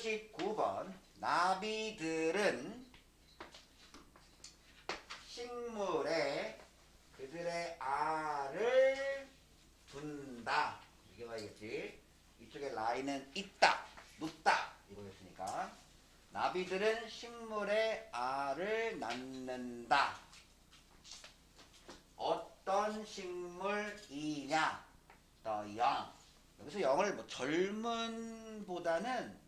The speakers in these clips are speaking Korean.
1교시 9번 나비들은 식물에 그들의 알을 둔다. 이게 봐야겠지. 이쪽에 라인은 있다, 눕다 이거였으니까 나비들은 식물에 알을 낳는다. 어떤 식물이냐? The young. 여기서 영을 뭐 젊은보다는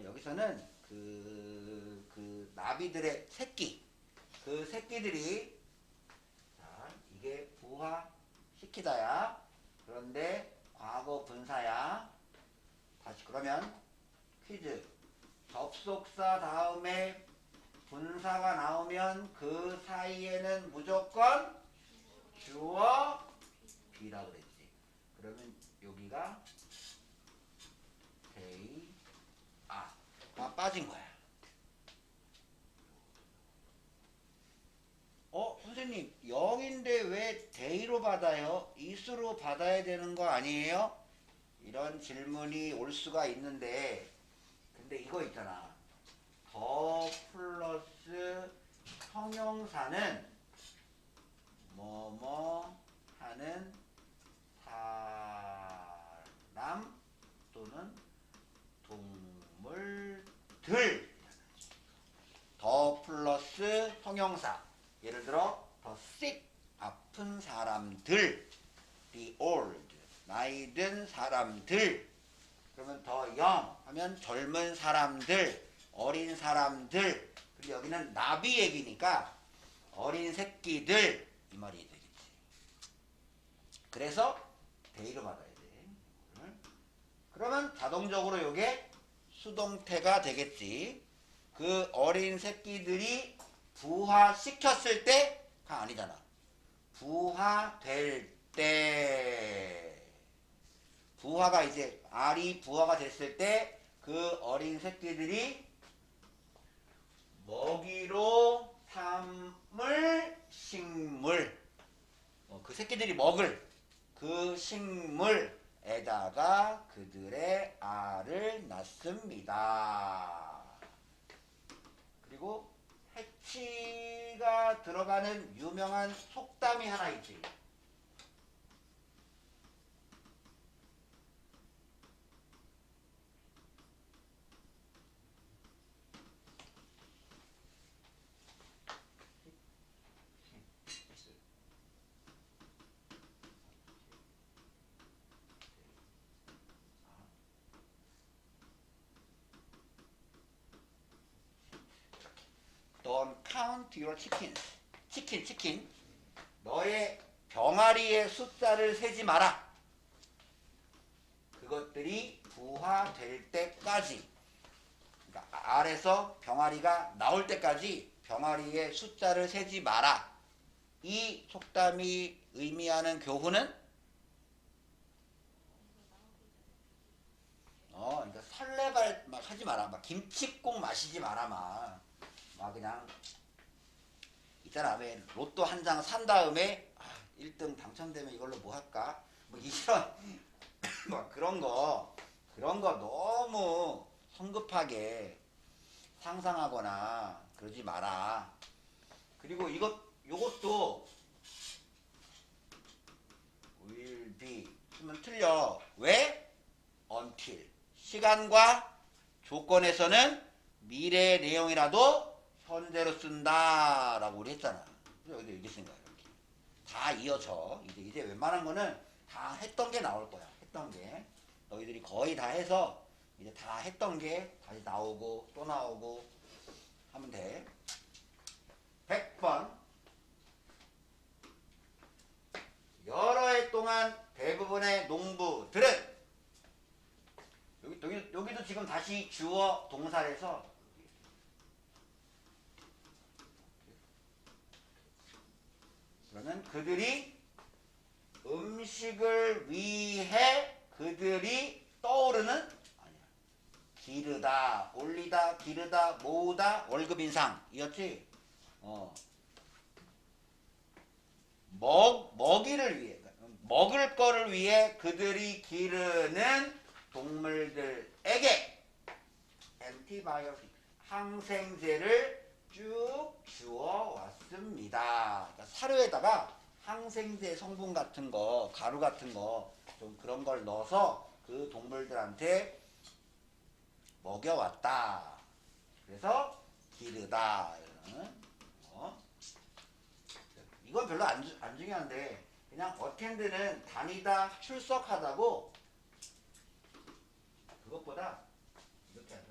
여기서는 그 나비들의 새끼, 그 새끼들이 자, 이게 부화시키다야. 그런데 과거 분사야. 다시 그러면 퀴즈. 접속사 다음에 분사가 나오면 그 사이에는 무조건 주어 B라 그랬지. 그러면 여기가 they are 빠진 거야. 선생님 0인데 왜 they로 받아요? is로 받아야 되는 거 아니에요? 이런 질문이 올 수가 있는데 근데 이거 있잖아. 더 플러스 형용사는 뭐뭐 하는 사람 또는 동물들. 더 플러스 형용사. 예를 들어 the sick 아픈 사람들, the old 나이 든 사람들. 그러면 더 young 하면 젊은 사람들, 어린 사람들. 근데 여기는 나비 얘기니까 어린 새끼들 이 말이 되겠지. 그래서 they로 받아야 돼. 그러면 자동적으로 이게 수동태가 되겠지. 그 어린 새끼들이 부화시켰을 때가 아니잖아. 부화될 때. 부화가 이제 알이 부화가 됐을 때 그 어린 새끼들이 먹이로 삼을 식물. 그 새끼들이 먹을 그 식물에다가 그들의 알을 낳습니다. 그리고 해치가 들어가는 유명한 속담이 하나 있지. Don't count your chickens. 치킨. 너의 병아리의 숫자를 세지 마라. 그것들이 부화될 때까지. 그러니까 알에서 병아리가 나올 때까지 병아리의 숫자를 세지 마라. 이 속담이 의미하는 교훈은 그러니까 설레발 막 하지 마라. 막 김칫국 마시지 마라. 막 그냥 있잖아. 왜 로또 한 장 산 다음에 1등 당첨되면 이걸로 뭐 할까? 뭐 이런 막 그런 거 너무 성급하게 상상하거나 그러지 마라. 그리고 요것도 will be 쓰면 틀려. 왜? until 시간과 조건에서는 미래의 내용이라도 현재로 쓴다라고 우리 했잖아. 여기도 얘기했으니까 이렇게 다 이어져. 이제 웬만한 거는 다 했던 게 나올 거야. 했던 게 너희들이 거의 다 해서 이제 다 했던 게 다시 나오고 또 나오고 하면 돼. 100번 여러 해 동안 대부분의 농부들은 여기도 지금 다시 주어 동사에서 그러면 그들이 음식을 위해 그들이 떠오르는 아니야. 기르다, 올리다, 기르다, 모으다, 월급 인상 이었지. 먹이를 위해 먹을 거를 위해 그들이 기르는 동물들에게 antibiotic 항생제를 쭉 주어 왔습니다. 그러니까 사료에다가 항생제 성분 같은 거, 가루 같은 거 좀 그런 걸 넣어서 그 동물들한테 먹여왔다. 그래서 기르다. 이건 별로 안 중요한데 그냥 어텐드는 다니다 출석하다고 그것보다 이렇게 하자.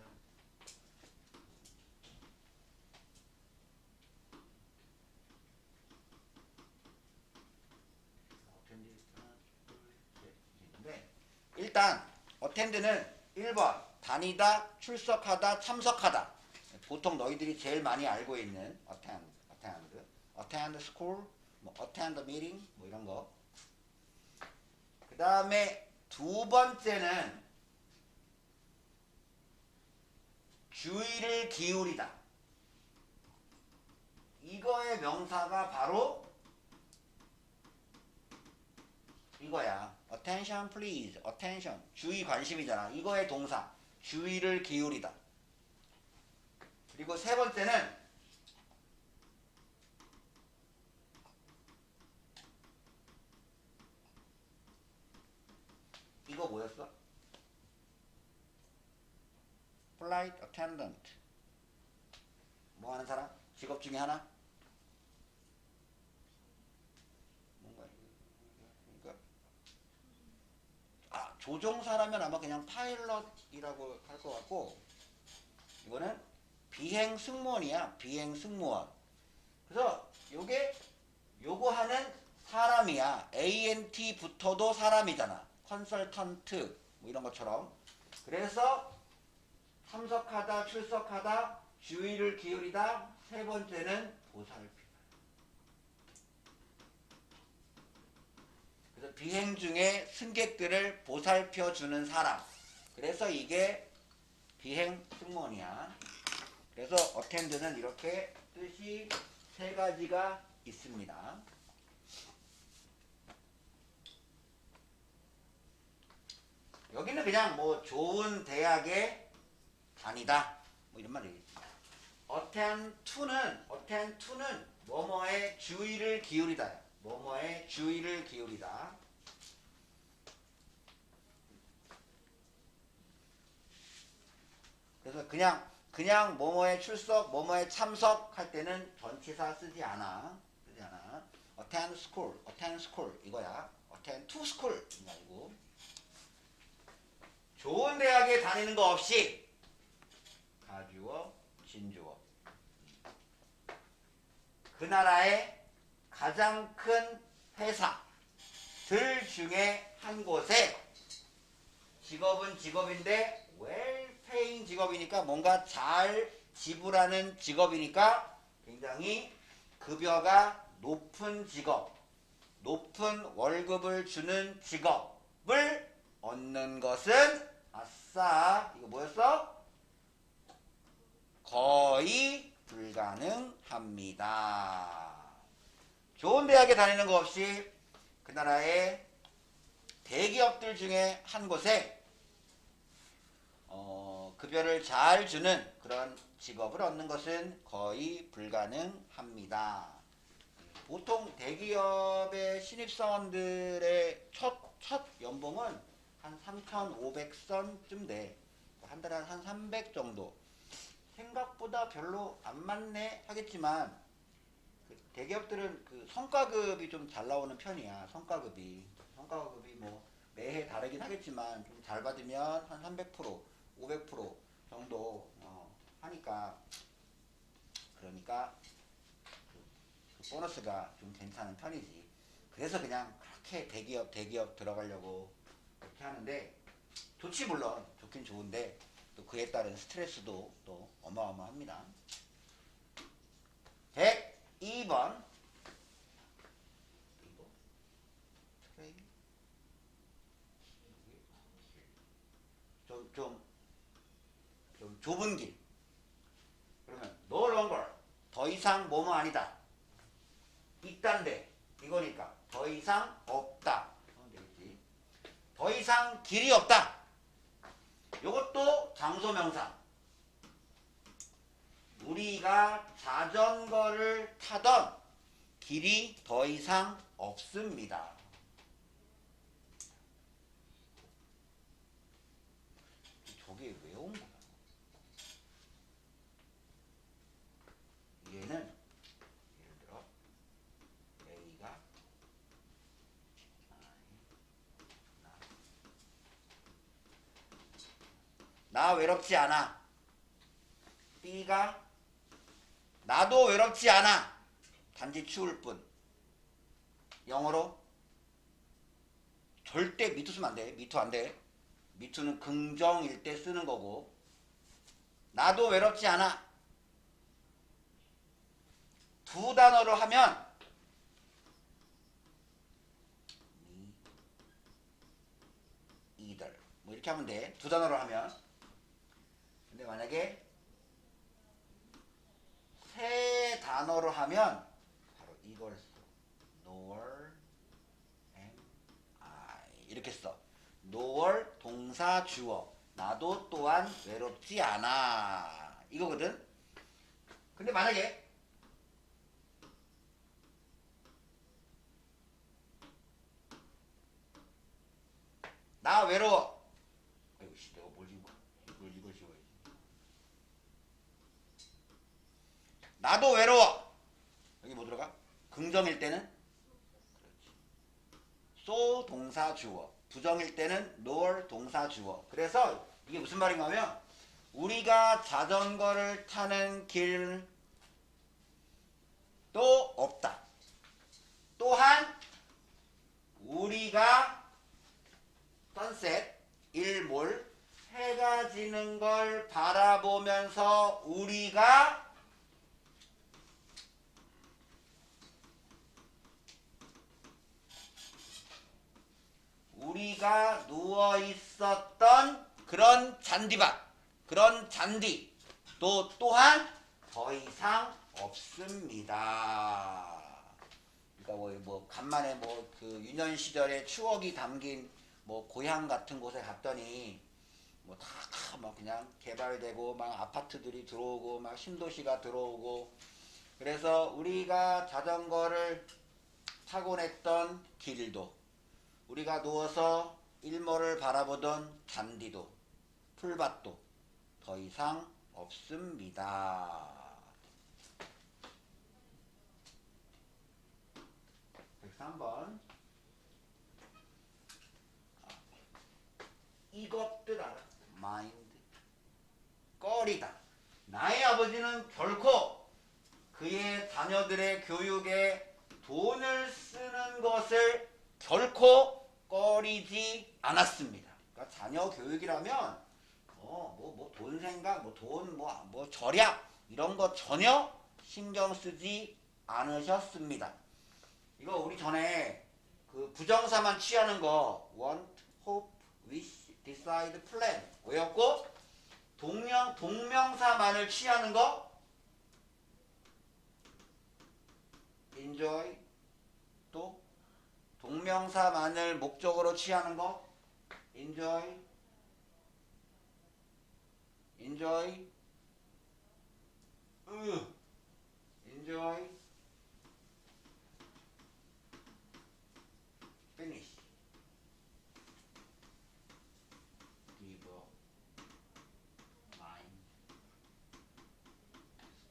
어텐드 하나, 둘, 셋, 있는데 일단 어텐드는 1번 다니다 출석하다 참석하다. 보통 너희들이 제일 많이 알고 있는 attend school, 뭐 attend meeting 뭐 이런 거. 그 다음에 두 번째는 주의를 기울이다. 이거의 명사가 바로 이거야. attention please, attention. 주의 관심이잖아. 이거의 동사. 주의를 기울이다. 그리고 세 번째는 이거 뭐였어? flight attendant. 뭐 하는 사람? 직업 중에 하나? 뭔가 그러니까 조종사라면 아마 그냥 파일럿이라고 할 것 같고 이거는 비행 승무원이야. 비행 승무원. 그래서 요거 하는 사람이야. ANT 붙어도 사람이잖아. 컨설턴트 뭐 이런 것처럼. 그래서 참석하다, 출석하다, 주의를 기울이다. 세 번째는 보살피다. 그래서 비행 중에 승객들을 보살펴 주는 사람. 그래서 이게 비행 승무원이야. 그래서 attend는 이렇게 뜻이 세 가지가 있습니다. 여기는 그냥 뭐 좋은 대학에 다니다 뭐 이런 말이겠지. attend to는 뭐뭐에 주의를 기울이다. 뭐뭐에 주의를 기울이다. 그래서 그냥 뭐뭐에 출석, 뭐뭐에 참석할 때는 전치사 쓰지 않아. attend school 이거야. attend to school 이거 아니고. 좋은 대학에 다니는 거 없이 가주어, 진주어. 그 나라의 가장 큰 회사들 중에 한 곳에 직업은 직업인데 웰페잉 직업이니까 뭔가 잘 지불하는 직업이니까 굉장히 급여가 높은 직업, 높은 월급을 주는 직업을 얻는 것은 아싸 이거 뭐였어? 거의 불가능합니다. 좋은 대학에 다니는 거 없이 그 나라의 대기업들 중에 한 곳에 급여를 잘 주는 그런 직업을 얻는 것은 거의 불가능합니다. 보통 대기업의 신입사원들의 첫 연봉은 한 3,500선쯤 돼. 한 달에 한 300 정도. 생각보다 별로 안 많네 하겠지만 대기업들은 그 성과급이 좀 잘 나오는 편이야. 성과급이 뭐 매해 다르긴 하겠지만 좀 잘 받으면 한 300%, 500% 정도 하니까 그러니까 그 보너스가 좀 괜찮은 편이지. 그래서 그냥 그렇게 대기업 들어가려고 그렇게 하는데 좋지 물론 좋긴 좋은데 또 그에 따른 스트레스도 또 어마어마합니다. 102번 좀 좁은 길. 그러면 no longer 더 이상 뭐뭐 아니다. 있단데 이거니까 더 이상 없다. 더 이상 길이 없다. 요것도 장소명사. 우리가 자전거를 타던 길이 더 이상 없습니다. 저게 왜 온 거야? 얘는 예를 들어 A가 나 외롭지 않아. B가 나도 외롭지 않아. 단지 추울 뿐. 영어로 절대 미투 쓰면 안 돼. 미투 안 돼. 미투는 긍정일 때 쓰는 거고. 나도 외롭지 않아. 두 단어로 하면 이들 뭐 이렇게 하면 돼. 두 단어로 하면. 근데 만약에 세 단어로 하면 바로 이걸 써. nor am I 이렇게 써. nor 동사 주어. 나도 또한 외롭지 않아. 이거거든. 근데 만약에 나 외로워. 아이고 씨 내가 뭘 이걸 지워야지. 나도 외로워. 여기 뭐 들어가? 긍정일 때는 그렇지. so 동사 주어. 부정일 때는 nor 동사 주어. 그래서 이게 무슨 말인가 하면 우리가 자전거를 타는 길도 없다. 또한 우리가 선셋, 일몰, 해가 지는 걸 바라보면서 우리가 누워 있었던 그런 잔디밭, 그런 잔디도 또한 더 이상 없습니다. 그러니까 뭐 간만에 뭐 그 유년 시절의 추억이 담긴 뭐 고향 같은 곳에 갔더니 뭐 다 막 그냥 개발되고 막 아파트들이 들어오고 막 신도시가 들어오고 그래서 우리가 자전거를 타곤 했던 길도 우리가 누워서 일몰을 바라보던 잔디도 풀밭도 더 이상 없습니다. 103번 이것들 알아. 마인드 꺼리다. 나의 아버지는 결코 그의 자녀들의 교육에 돈을 쓰는 것을 결코 꺼리지 않았습니다. 그러니까 자녀 교육이라면 뭐 돈 생각, 뭐 절약 이런 거 전혀 신경 쓰지 않으셨습니다. 이거 우리 전에 그 부정사만 취하는 거 want, hope, wish, decide, plan 외웠고 동명사만을 취하는 거 enjoy 또 동명사만을 목적으로 취하는 거 enjoy enjoy finish give mind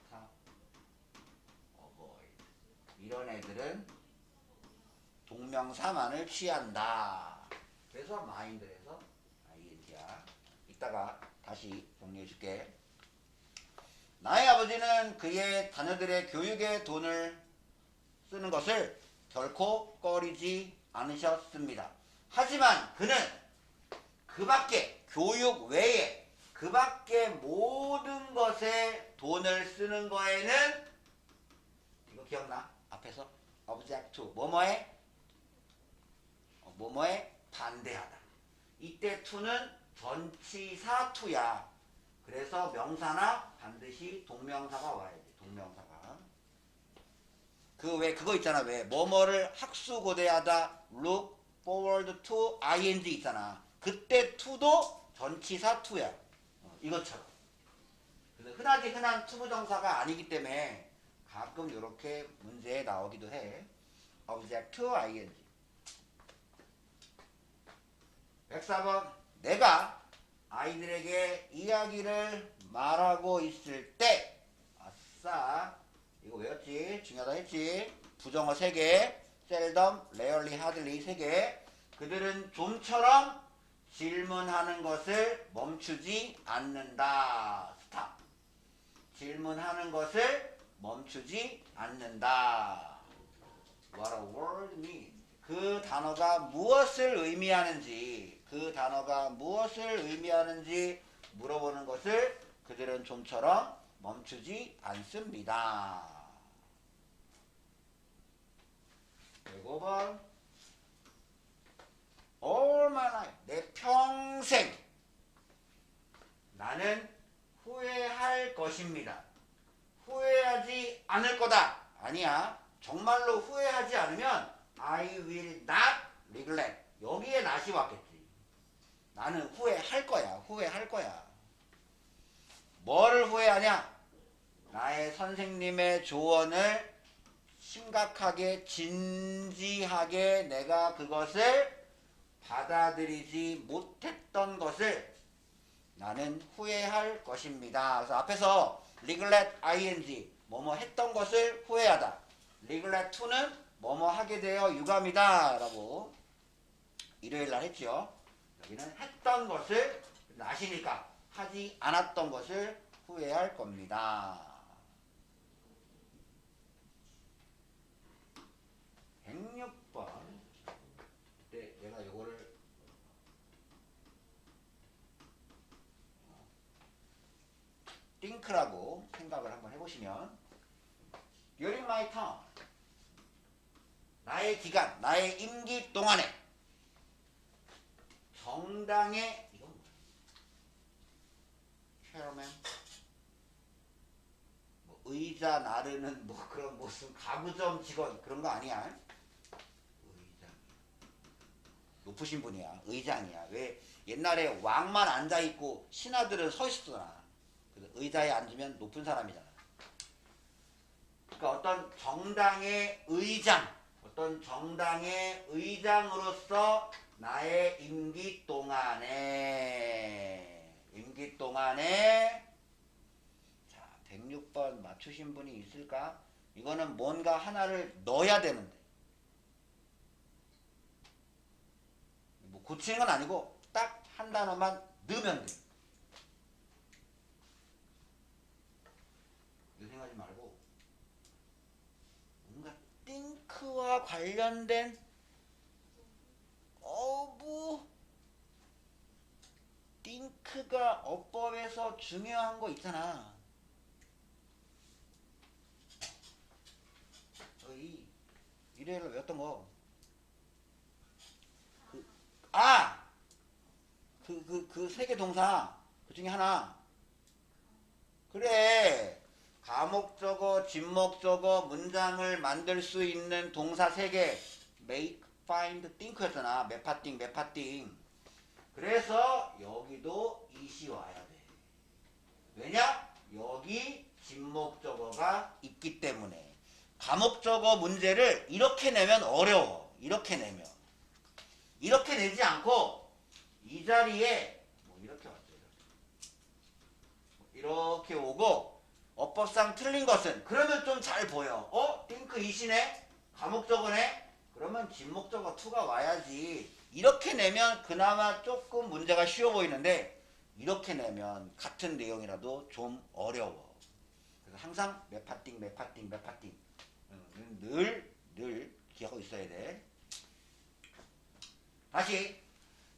stop avoid 이런 애들은 동명사만을 취한다. 그래서 mind에서 ing야. 이따가 다시 정리해 줄게. 나의 아버지는 그의 자녀들의 교육에 돈을 쓰는 것을 결코 꺼리지 않으셨습니다. 하지만 그는 그 밖에 교육 외에 그 밖에 모든 것에 돈을 쓰는 거에는 이거 기억나? 앞에서 object to 뭐뭐에 반대하다. 이때 to는 전치사 to야. 그래서 명사나 반드시 동명사가 와야 돼. 동명사가. 그거 있잖아. 왜 뭐뭐를 학수고대하다 look forward to ing 있잖아. 그때 to도 전치사 to야. 이것처럼. 그래서 흔하지 흔한 투부정사가 아니기 때문에 가끔 이렇게 문제에 나오기도 해. object to ing. 104번. 내가 아이들에게 이야기를 말하고 있을 때, 아싸, 이거 외웠지? 중요하다 했지? 부정어 3개, seldom, rarely, hardly 3개. 그들은 좀처럼 질문하는 것을 멈추지 않는다. 스탑. 질문하는 것을 멈추지 않는다. What a word means. 그 단어가 무엇을 의미하는지, 물어보는 것을 그들은 좀처럼 멈추지 않습니다. 105번. All my life. 내 평생 나는 후회할 것입니다. 후회하지 않을 거다. 아니야. 정말로 후회하지 않으면 I will not regret. 여기에 not이 왔겠지. 나는 후회할 거야. 뭐를 후회하냐? 나의 선생님의 조언을 심각하게 진지하게 내가 그것을 받아들이지 못했던 것을 나는 후회할 것입니다. 그래서 앞에서 regret ing 뭐뭐 했던 것을 후회하다. regret to는 뭐뭐 하게 되어 유감이다 라고 일요일 날 했죠. 여기는 했던 것을 나시니까 하지 않았던 것을 후회할 겁니다. 106번. 네, 내가 요거를 think라고 생각을 한번 해보시면 during my term 나의 기간, 나의 임기 동안에 정당의 이건 뭐야? chairman 뭐 의자 나르는 뭐 그런 무슨 가구점 직원 그런 거 아니야? 의장 높으신 분이야. 의장이야. 왜 옛날에 왕만 앉아 있고 신하들은 서 있었잖아. 그래서 의자에 앉으면 높은 사람이잖아. 그러니까 어떤 정당의 의장으로서 나의 임기 동안에 자 106번 맞추신 분이 있을까? 이거는 뭔가 하나를 넣어야 되는데 뭐 고치는 건 아니고 딱 한 단어만 넣으면 돼. 이거 생각하지 말고 뭔가 think와 관련된 think가 어법에서 중요한 거 있잖아. 일요일에 외웠던 거. 그 세 개 동사 그 중에 하나. 그래. 가목적어, 진목적어, 문장을 만들 수 있는 동사 3개. make, find, think였잖아. 매파띵. 그래서 여기도 it이 와야 돼. 왜냐? 여기 진목적어가 있기 때문에. 가목적어 문제를 이렇게 내면 어려워. 이렇게 내지 않고 이 자리에 뭐 이렇게 왔죠. 이렇게 오고 어법상 틀린 것은 그러면 좀 잘 보여. think it이네? 가목적어네? 그러면 진목적어 2가 와야지. 이렇게 내면 그나마 조금 문제가 쉬워 보이는데 이렇게 내면 같은 내용이라도 좀 어려워. 그래서 항상 매파띵 늘 기억하고 있어야 돼. 다시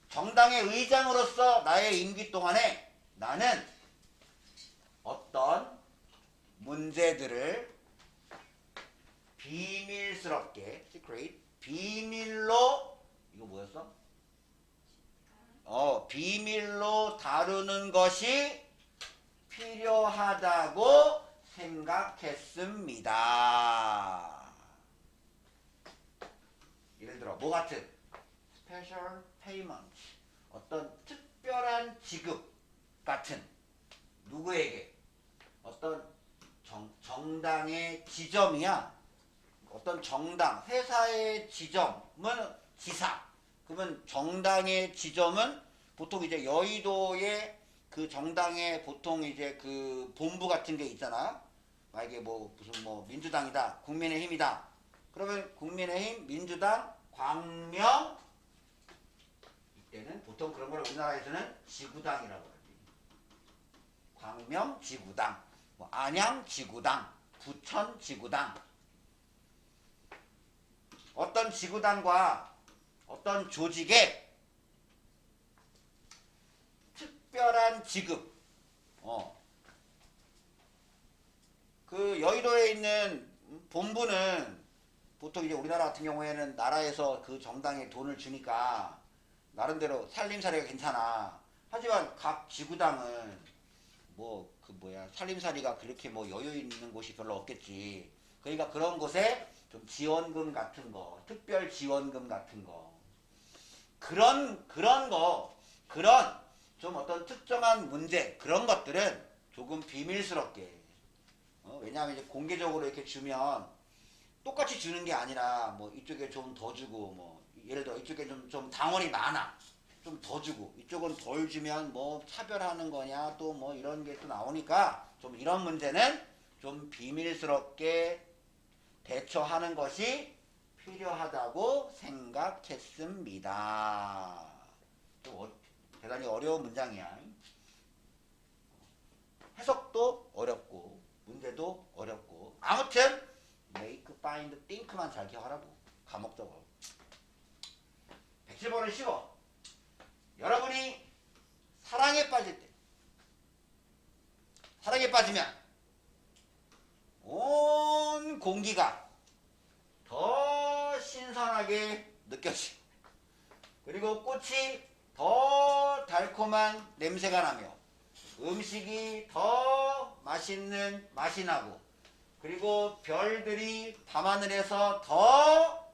정당의 의장으로서 나의 임기 동안에 나는 어떤 문제들을 비밀스럽게 secret 비밀로 이거 뭐였어? 비밀로 다루는 것이 필요하다고 생각했습니다. 예를 들어 뭐 같은 special payment 어떤 특별한 지급 같은 누구에게 어떤 정당의 지점이야. 어떤 정당, 회사의 지점은 지사. 그러면 정당의 지점은 보통 이제 여의도에 그 정당의 보통 이제 그 본부 같은 게 있잖아. 만약에 뭐 무슨 뭐 민주당이다, 국민의힘이다. 그러면 국민의힘, 민주당, 광명 이때는 보통 그런 걸 우리나라에서는 지구당이라고 하지. 광명 지구당, 뭐 안양 지구당, 부천 지구당. 어떤 지구당과 어떤 조직의 특별한 지급, 그 여의도에 있는 본부는 보통 이제 우리나라 같은 경우에는 나라에서 그 정당에 돈을 주니까 나름대로 살림살이가 괜찮아. 하지만 각 지구당은 뭐 그 뭐야 살림살이가 그렇게 뭐 여유 있는 곳이 별로 없겠지. 그러니까 그런 곳에 좀 지원금 같은 거, 특별 지원금 같은 거, 그런 거, 그런 좀 어떤 특정한 문제 그런 것들은 조금 비밀스럽게. 왜냐하면 이제 공개적으로 이렇게 주면 똑같이 주는 게 아니라 뭐 이쪽에 좀 더 주고 뭐 예를 들어 이쪽에 좀 당원이 많아. 좀 더 주고 이쪽은 덜 주면 뭐 차별하는 거냐 또 뭐 이런 게 또 나오니까 좀 이런 문제는 좀 비밀스럽게 대처하는 것이 필요하다고 생각했습니다. 대단히 어려운 문장이야. 해석도 어렵고 문제도 어렵고 아무튼 make, find, think만 잘 기억하라고. 과목적으로 107번은 쉬워. 여러분이 사랑에 빠질 때, 사랑에 빠지면 온 공기가 더 신선하게 느껴지고 그리고 꽃이 더 달콤한 냄새가 나며 음식이 더 맛있는 맛이 나고 그리고 별들이 밤하늘에서 더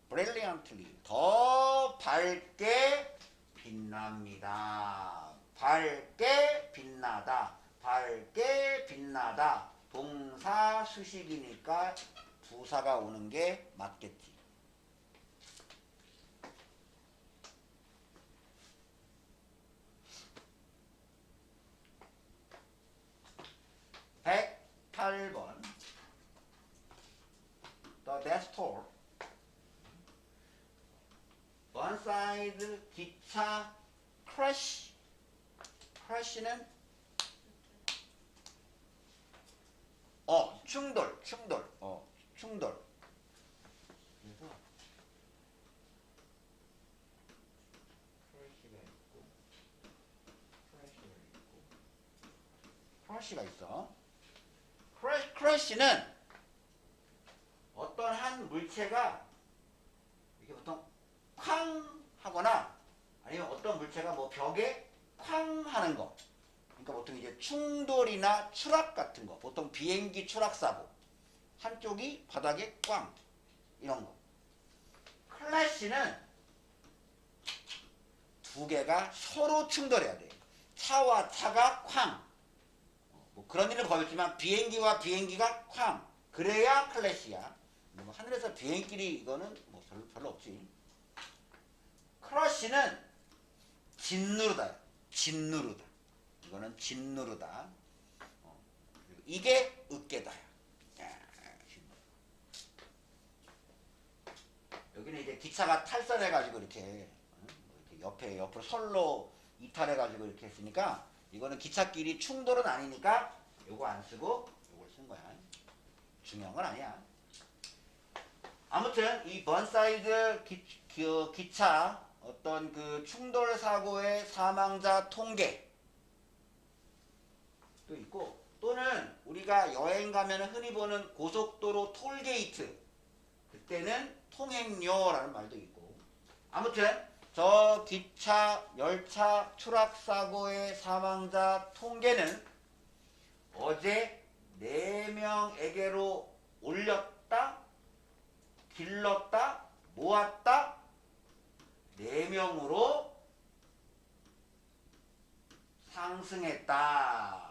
brilliantly 더 밝게 빛납니다. 밝게 빛나다. 밝게 빛나다. 동사 수식이니까 부사가 오는 게 맞겠지. (108번) The death toll one side 기차 crash. crash는 충돌. 충돌. 그래서 crash가 있어. crash는 어떤 한 물체가 이렇게 보통 쾅 하거나 아니면 어떤 물체가 뭐 벽에 쾅 하는 거. 그러니까 보통 이제 충돌이나 추락 같은 거. 보통 비행기 추락 사고. 한쪽이 바닥에 꽝. 이런 거. 클래시는 두 개가 서로 충돌해야 돼. 차와 차가 쾅. 뭐 그런 일은 거의 없지만 비행기와 비행기가 쾅. 그래야 클래시야. 뭐 하늘에서 비행끼리 이거는 뭐 별로 없지. 크러쉬는 짓누르다. 짓누르다. 이거는 짓누르다. 이게 으깨다. 여기는 이제 기차가 탈선해가지고 이렇게 옆으로 선로 이탈해가지고 이렇게 했으니까 이거는 기차끼리 충돌은 아니니까 요거 안 쓰고 요걸 쓴 거야. 중요한 건 아니야. 아무튼 이 번사이드 기차 어떤 그 충돌 사고의 사망자 통계 또 있고 또는 우리가 여행 가면 흔히 보는 고속도로 톨게이트 그때는 통행료라는 말도 있고 아무튼 저 기차 열차 추락 사고의 사망자 통계는 어제 4명에게로 올렸다 길렀다 모았다 4명으로 상승했다.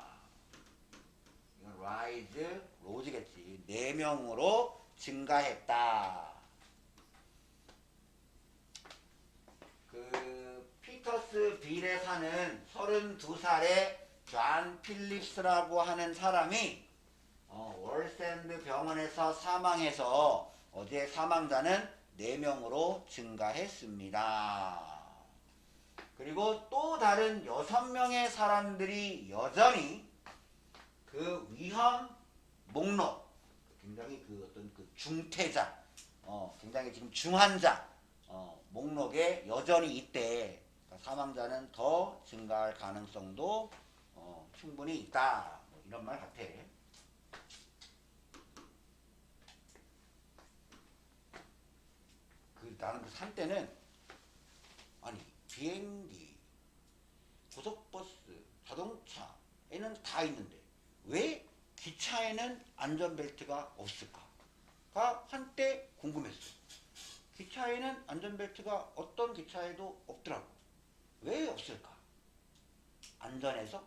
이건 rise, rose겠지. 4명으로 증가했다. 그 피터스 빌에 사는 32살의 존 필립스라고 하는 사람이 월샌드 병원에서 사망해서 어제 사망자는 4명으로 증가했습니다. 그리고 또 다른 6명의 사람들이 여전히 그 위험 목록, 굉장히 그 어떤 그 중태자, 굉장히 지금 중환자 목록에 여전히 있대. 그러니까 사망자는 더 증가할 가능성도 충분히 있다. 뭐 이런 말 같아. 나는 그 산 때는 아니 비행기, 고속버스, 자동차에는 다 있는데 왜 기차에는 안전벨트가 없을까가 한때 궁금했어. 기차에는 안전벨트가 어떤 기차에도 없더라고. 왜 없을까? 안전해서?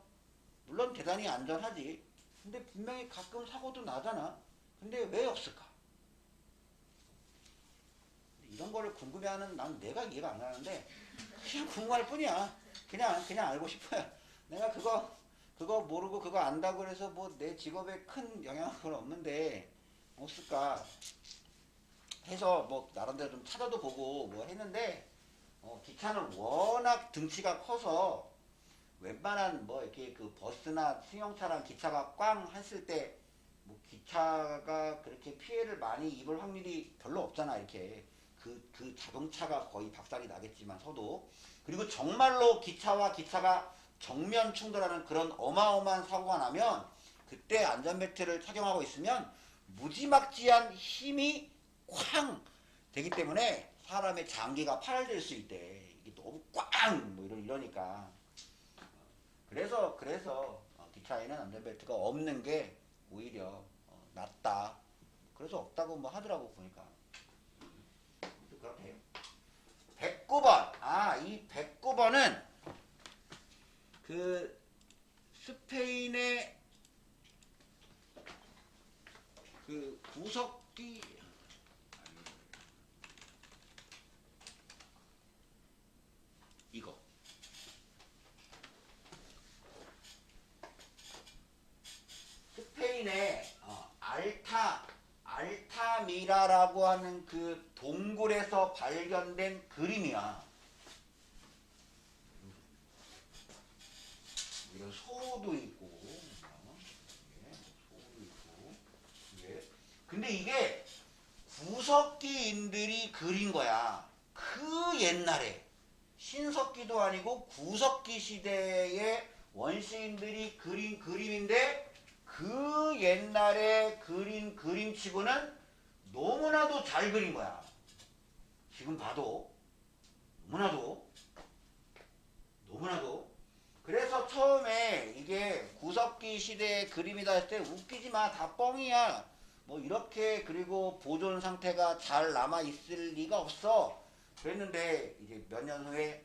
물론 대단히 안전하지. 근데 분명히 가끔 사고도 나잖아. 근데 왜 없을까? 이런 거를 궁금해하는 난 내가 이해가 안 가는데 그냥 궁금할 뿐이야. 그냥 알고 싶어요. 내가 그거 모르고 그거 안다고 그래서 뭐 내 직업에 큰 영향은 없는데 없을까 해서 뭐 나름대로 좀 찾아도 보고 뭐 했는데 기차는 워낙 등치가 커서 웬만한 뭐 이렇게 그 버스나 승용차랑 기차가 꽝 했을 때 뭐 기차가 그렇게 피해를 많이 입을 확률이 별로 없잖아. 이렇게 그 자동차가 거의 박살이 나겠지만 서도. 그리고 정말로 기차와 기차가 정면 충돌하는 그런 어마어마한 사고가 나면 그때 안전벨트를 착용하고 있으면 무지막지한 힘이 쾅 되기 때문에 사람의 장기가 파열될 수 있대. 이게 너무 꽝 뭐 이러니까. 그래서 기차에는 안전벨트가 없는 게 오히려 낫다. 그래서 없다고 뭐 하더라고 보니까. 그렇대요. 109번. 이 109번은 그 스페인의 그 구석기 이거 스페인의 알타미라라고 하는 그 동굴에서 발견된 그림이야. 이런 소도 있고, 소도 있고, 근데 이게 구석기인들이 그린 거야. 그 옛날에 신석기도 아니고 구석기 시대의 원시인들이 그린 그림인데 그 옛날에 그린 그림치고는 너무나도 잘 그린 거야. 지금 봐도 너무나도 그래서 처음에 이게 구석기 시대의 그림이다 했을 때 웃기지 마, 다 뻥이야. 뭐 이렇게 그리고 보존 상태가 잘 남아 있을 리가 없어. 그랬는데 이제 몇 년 후에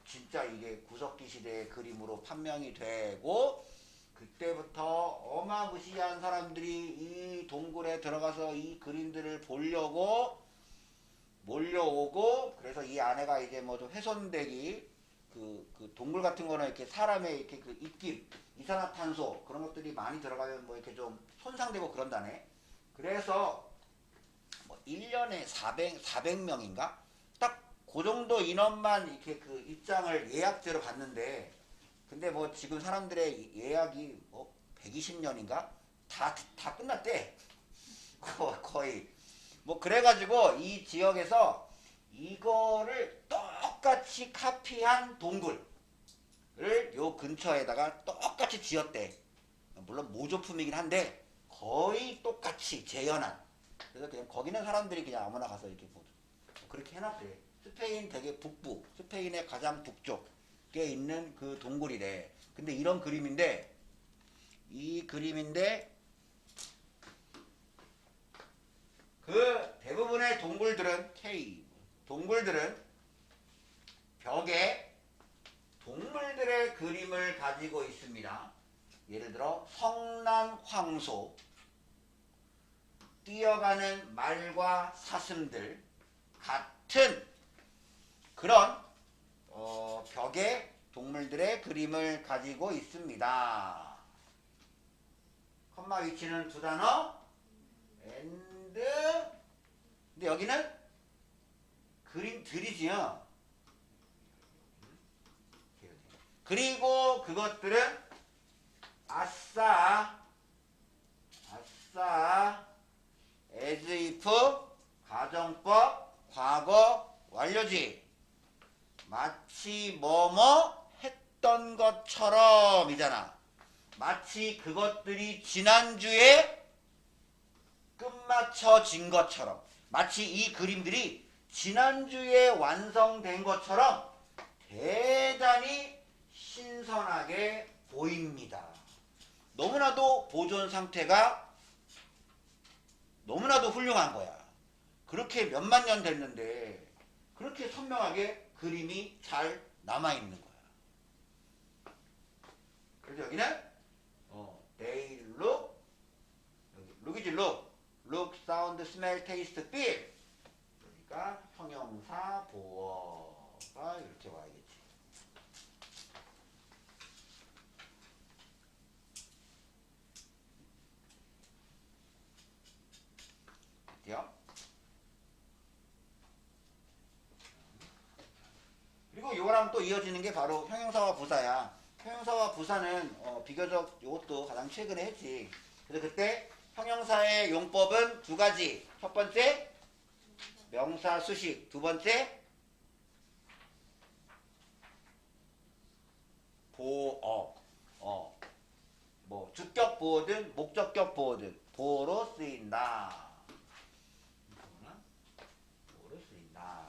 진짜 이게 구석기 시대의 그림으로 판명이 되고 그때부터 어마무시한 사람들이 이 동굴에 들어가서 이 그림들을 보려고 몰려오고 그래서 이 안에가 이제 뭐 좀 훼손되기 그 동굴 같은 거는 이렇게 사람의 이렇게 그 입김, 이산화탄소 그런 것들이 많이 들어가면 뭐 이렇게 좀 손상되고 그런다네. 그래서 뭐 1년에 400명인가? 딱 그 정도 인원만 이렇게 그 입장을 예약제로 받는데 근데 뭐 지금 사람들의 예약이 뭐 120년인가? 다 끝났대. 거의. 뭐 그래가지고 이 지역에서 이거를 똑같이 카피한 동굴을 요 근처에다가 똑같이 지었대. 물론 모조품이긴 한데 거의 똑같이 재현한. 그래서 그냥 거기는 사람들이 그냥 아무나 가서 이렇게 뭐 그렇게 해놨대. 스페인 되게 북부, 스페인의 가장 북쪽에 있는 그 동굴이래. 근데 이런 그림인데 이 그림인데 그 대부분의 동굴들은 벽에 동물들의 그림을 가지고 있습니다. 예를 들어 성난 황소, 뛰어가는 말과 사슴들 같은 그런 벽에 동물들의 그림을 가지고 있습니다. 컴마 위치는 두 단어 and 근데 여기는 그림들이지요. 그리고 그것들은 아싸 as if 가정법 과거 완료지 마치 뭐뭐 했던 것처럼 이잖아. 마치 그것들이 지난주에 끝마쳐진 것처럼 마치 이 그림들이 지난주에 완성된 것처럼 대단히 신선하게 보입니다. 너무나도 보존 상태가 너무나도 훌륭한 거야. 그렇게 몇만 년 됐는데 그렇게 선명하게 그림이 잘 남아있는 거야. 그래서 여기는 they look look이지 look, sound, smell, taste, feel 그러니까 형용사 보어가 이렇게 와야겠지. 그리고 이거랑 또 이어지는 게 바로 형용사와 부사야. 형용사와 부사는 비교적 이것도 가장 최근에 했지. 그래서 그때 형용사의 용법은 두 가지. 첫 번째 명사 수식, 두 번째 보어. 뭐 주격 보어든 목적격 보어든 보어로 쓰인다. 보어로 쓰인다.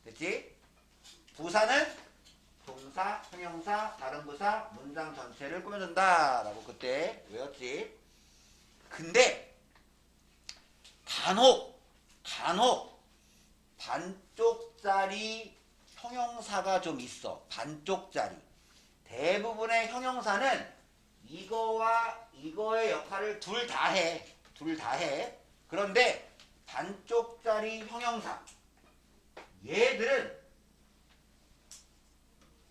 됐지? 부사는 동사, 형용사, 다른 부사, 문장 전체를 꾸며준다 라고 그때 외웠지. 근데 간혹 반쪽짜리 형용사가 좀 있어. 반쪽짜리. 대부분의 형용사는 이거와 이거의 역할을 둘 다 해. 그런데 반쪽짜리 형용사 얘들은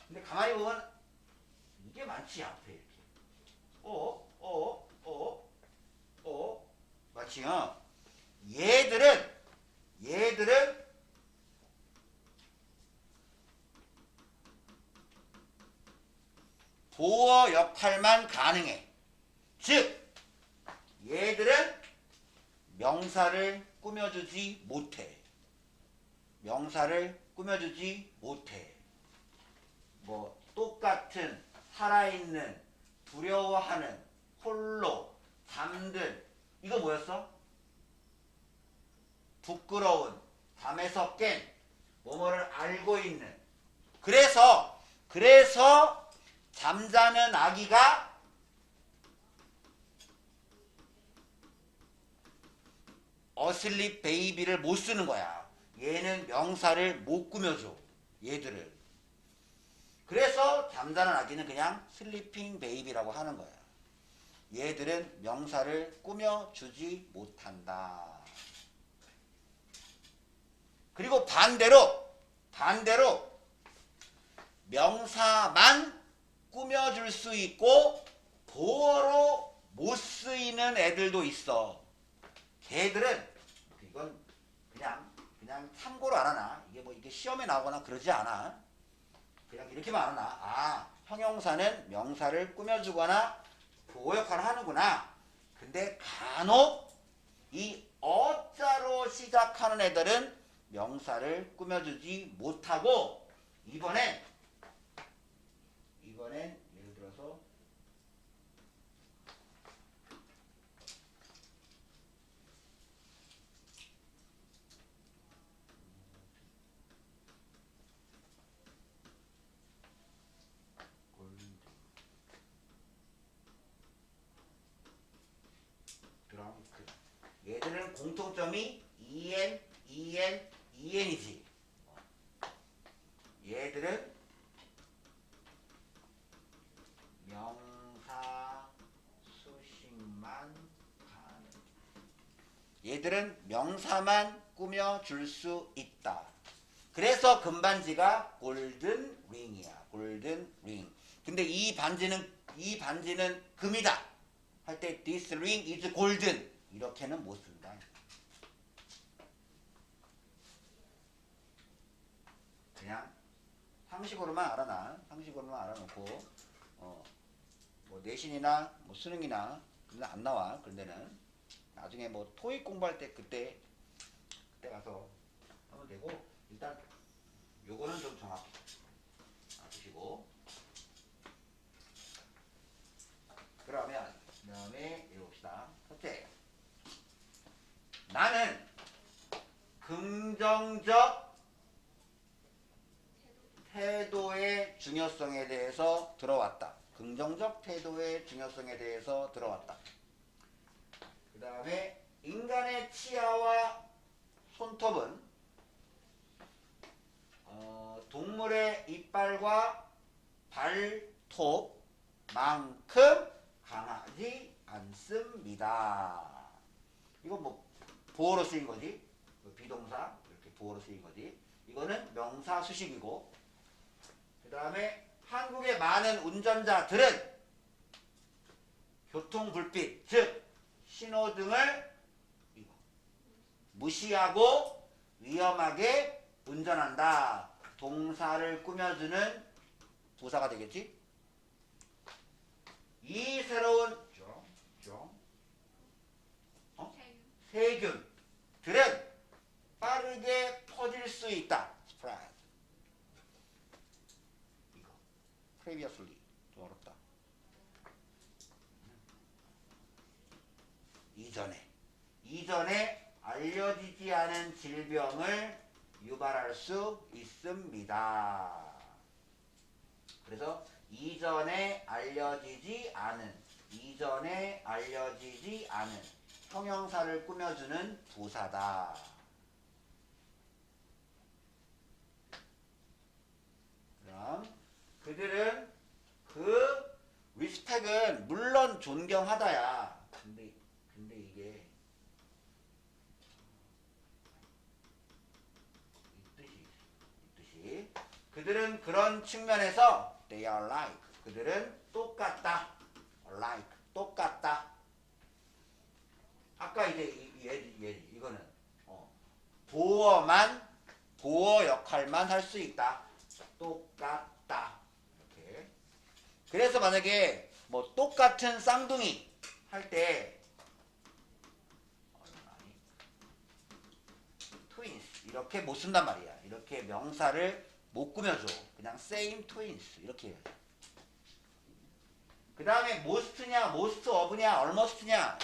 근데 가만히 보면 이게 많지 앞에 이렇게 맞지요? 얘들은 보어 역할만 가능해. 즉 얘들은 명사를 꾸며주지 못해. 뭐 똑같은, 살아있는, 두려워하는, 홀로, 잠든 이거 뭐였어? 부끄러운, 잠에서 깬, 뭐뭐를 알고 있는. 그래서 잠자는 아기가 어슬립 베이비를 못 쓰는 거야. 얘는 명사를 못 꾸며줘. 얘들을. 그래서 잠자는 아기는 그냥 슬리핑 베이비라고 하는 거야. 얘들은 명사를 꾸며주지 못한다. 그리고 반대로 명사만 꾸며줄 수 있고 보어로 못 쓰이는 애들도 있어. 걔들은 이건 그냥 참고로 알아놔. 이게 뭐 이게 시험에 나오거나 그러지 않아. 그냥 이렇게만 알아놔. 형용사는 명사를 꾸며주거나 보호 역할을 하는구나. 근데 간혹 이 어자로 시작하는 애들은 명사를 꾸며주지 못하고 이번엔 예를 들어서 얘들은 공통점이 EN이지. 얘들은 얘들은 명사만 꾸며줄 수 있다. 그래서 금반지가 골든 링이야. 골든 링. 근데 이 반지는 금이다. 할 때 this ring is golden. 이렇게는 못 쓴다. 그냥 상식으로만 알아놔. 상식으로만 알아놓고 뭐 내신이나 뭐 수능이나 그런 데안 나와. 그런 데는 나중에 뭐 토익 공부할 때 그때 가서 하면 되고 일단 요거는 좀 정확히 알아두시고 그러면 그 다음에 읽어봅시다. 첫째, 나는 긍정적 태도의 중요성에 대해서 들어왔다. 긍정적 태도의 중요성에 대해서 들어왔다. 그 다음에 인간의 치아와 손톱은 동물의 이빨과 발톱만큼 강하지 않습니다. 이거 뭐 보어로 쓰인 거지. 비동사 이렇게 보어로 쓰인 거지. 이거는 명사 수식이고 그 다음에 한국의 많은 운전자들은 교통불빛 즉 신호등을 무시하고 위험하게 운전한다. 동사를 꾸며주는 부사가 되겠지. 이 새로운 세균들은 빠르게 퍼질 수 있다. spread. 이거 previously 좀 어렵다. 이전에 알려지지 않은 질병을 유발할 수 있습니다. 그래서 이전에 알려지지 않은 형용사를 꾸며주는 부사다. 그럼 그들은 그 리스펙은 물론 존경하다야. 근데 이게 이 뜻이 그들은 그런 측면에서 they are like 그들은 똑같다. like 똑같다. 아까 이제 이거는 보어 역할만 할 수 있다. 똑같다. 이렇게. 그래서 만약에 뭐 똑같은 쌍둥이 할 때 twins 이렇게 못 쓴단 말이야. 이렇게 명사를 못 꾸며줘. 그냥 same twins 이렇게 해야지. 그 다음에 most냐, most of냐, almost냐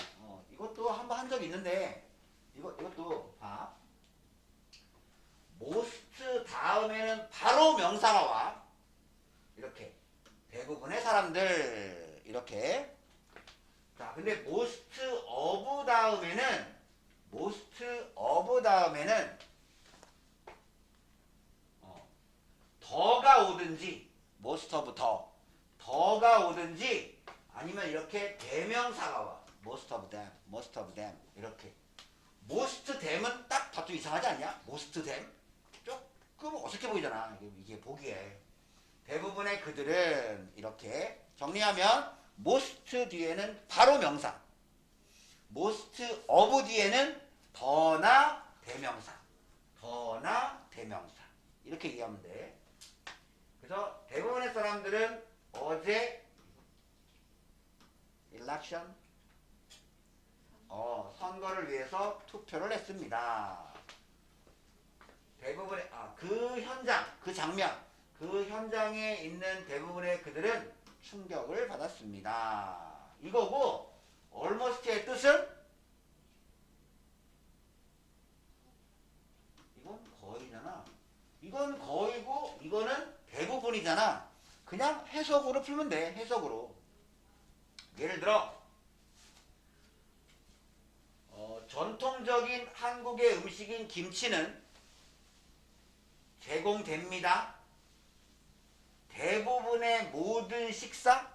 이것도 한번 한 적이 있는데 이것도 봐. most 다음에는 바로 명사가 와. 이렇게 대부분의 사람들 이렇게. 자, 근데 most of 다음에는 더가 오든지 most of 더가 오든지 아니면 이렇게 대명사가 와. most of them 이렇게. most them은 딱 봐도 이상하지 않냐? most them 조금 어색해 보이잖아. 이게 보기에. 대부분의 그들은 이렇게 정리하면 most 뒤에는 바로 명사, most of 뒤에는 더나 대명사 이렇게 이해하면 돼. 그래서 대부분의 사람들은 어제 election 선거를 위해서 투표를 했습니다. 대부분의 그 현장, 그 장면, 그 현장에 있는 대부분의 그들은 충격을 받았습니다. 이거고 almost의 뜻은 이건 거의잖아. 이건 거의고 이거는 대부분이잖아. 그냥 해석으로 풀면 돼. 해석으로. 예를 들어 전통적인 한국의 음식인 김치는 제공됩니다. 대부분의 모든 식사?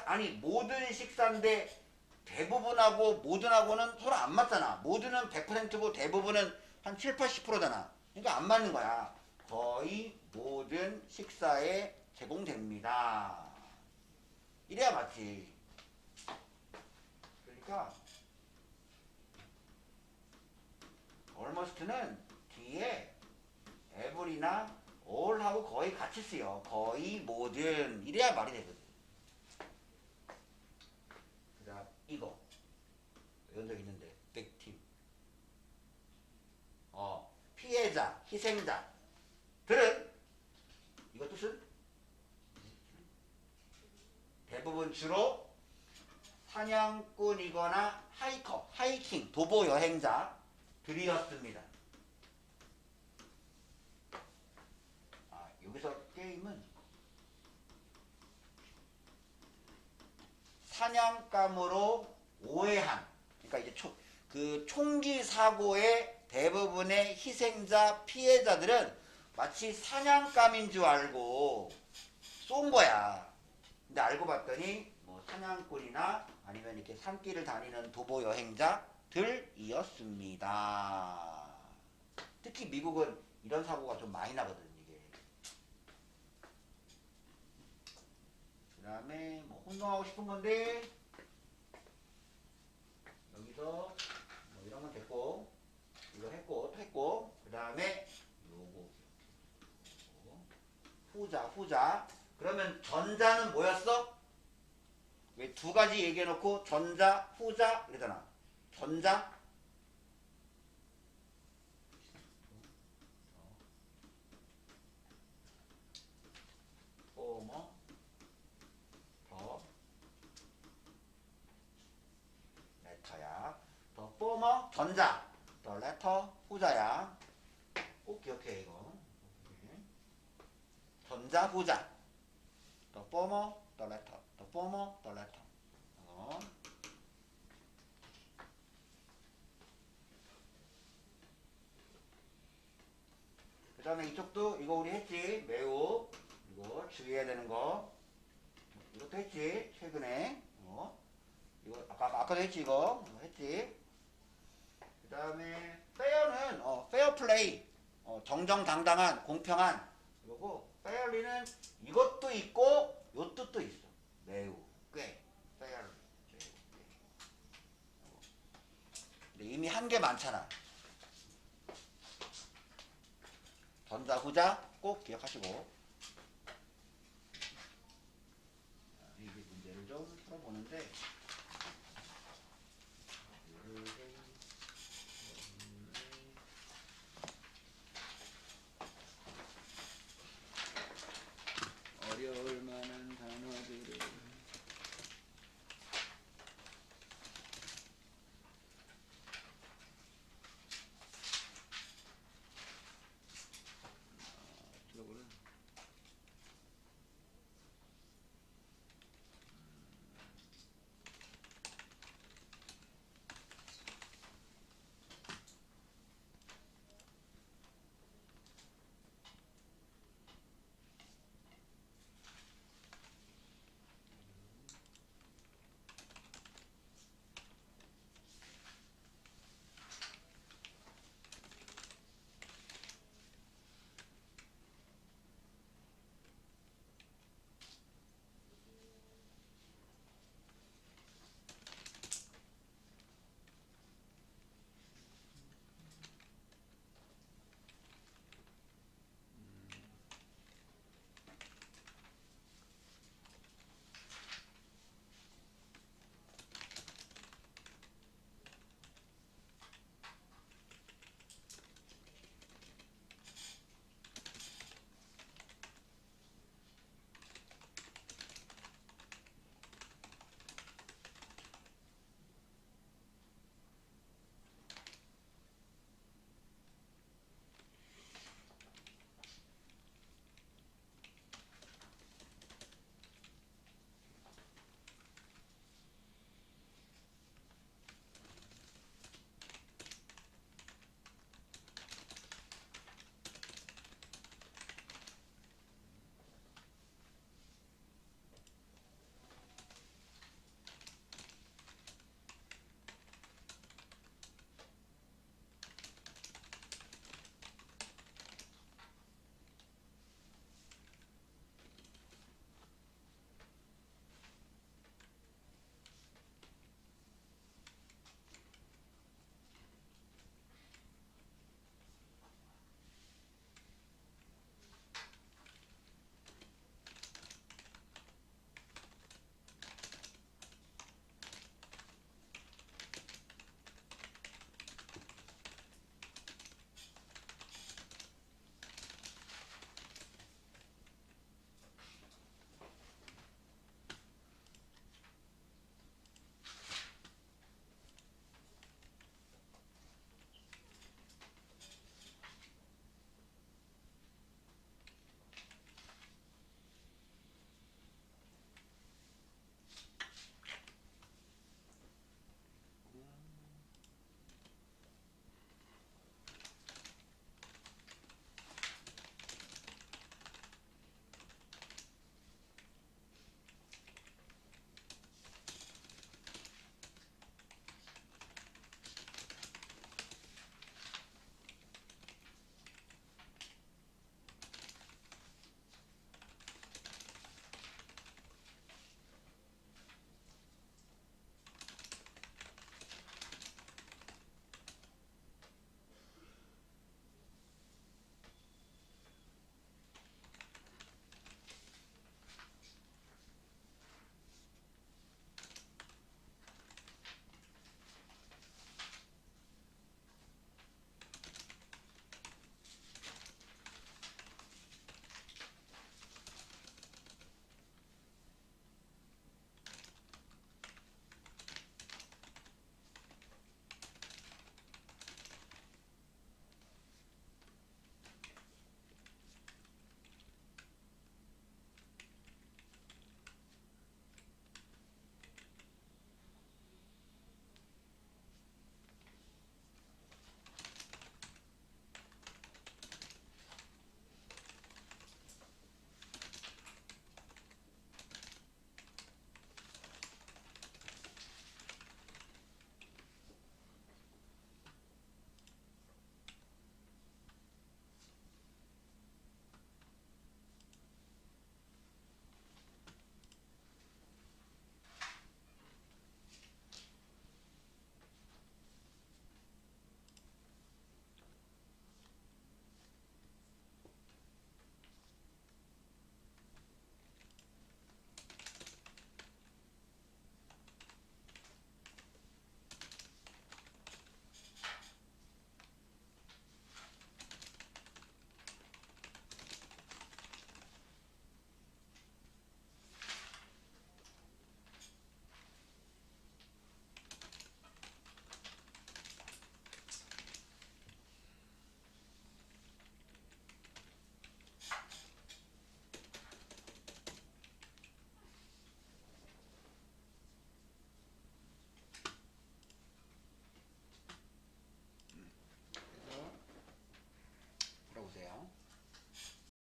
아니 모든 식사인데 대부분하고 모든하고는 서로 안 맞잖아. 모든은 100%고 대부분은 한 7, 80%잖아. 그러니까 안 맞는 거야. 거의 모든 식사에 제공됩니다. 이래야 맞지. 그러니까 almost는 뒤에 every나 all하고 거의 같이 쓰여. 거의 모든. 이래야 말이 되거든. 그 다음 이거 외운 적 있는데 victim. 피해자, 희생자들은 이거 뜻은 대부분 주로 사냥꾼이거나 하이커, 하이킹, 도보 여행자들이었습니다. 여기서 게임은 사냥감으로 오해한, 그러니까 이제 총기 사고의 대부분의 희생자, 피해자들은 마치 사냥감인 줄 알고 쏜 거야. 근데 알고 봤더니 뭐 사냥꾼이나 아니면 이렇게 산길을 다니는 도보 여행자들이었습니다. 특히 미국은 이런 사고가 좀 많이 나거든, 이게. 그 다음에 뭐 혼동하고 싶은 건데, 여기서 뭐 이런 건 됐고, 이거 했고, 또 했고, 그 다음에 요거. 후자. 그러면 전자는 뭐였어? 왜 두 가지 얘기해놓고 전자, 후자 이러잖아. 전자, 뭐, 더, 레터야. 더, 포머, 전자. 더, 레터, 후자야. 꼭 기억해, 이거. 전자, 후자. 더, 포머, 더, 레터. 더, 포머, 더, 레터. 그 다음에 이쪽도 이거 우리 했지. 매우. 이거 주의해야 되는 거. 이것도 했지. 최근에. 이거 아까도 했지. 이거 했지. 그 다음에 fair는 fair play. 정정당당한, 공평한. 그리고 fairly는 이것도 있고 요 뜻도 있어. 매우, 꽤, fairly. 근데 이미 한 개 많잖아. 전자, 후자 꼭 기억하시고. 이게 문제를 좀 풀어보는데, 어려울 만한 단어들을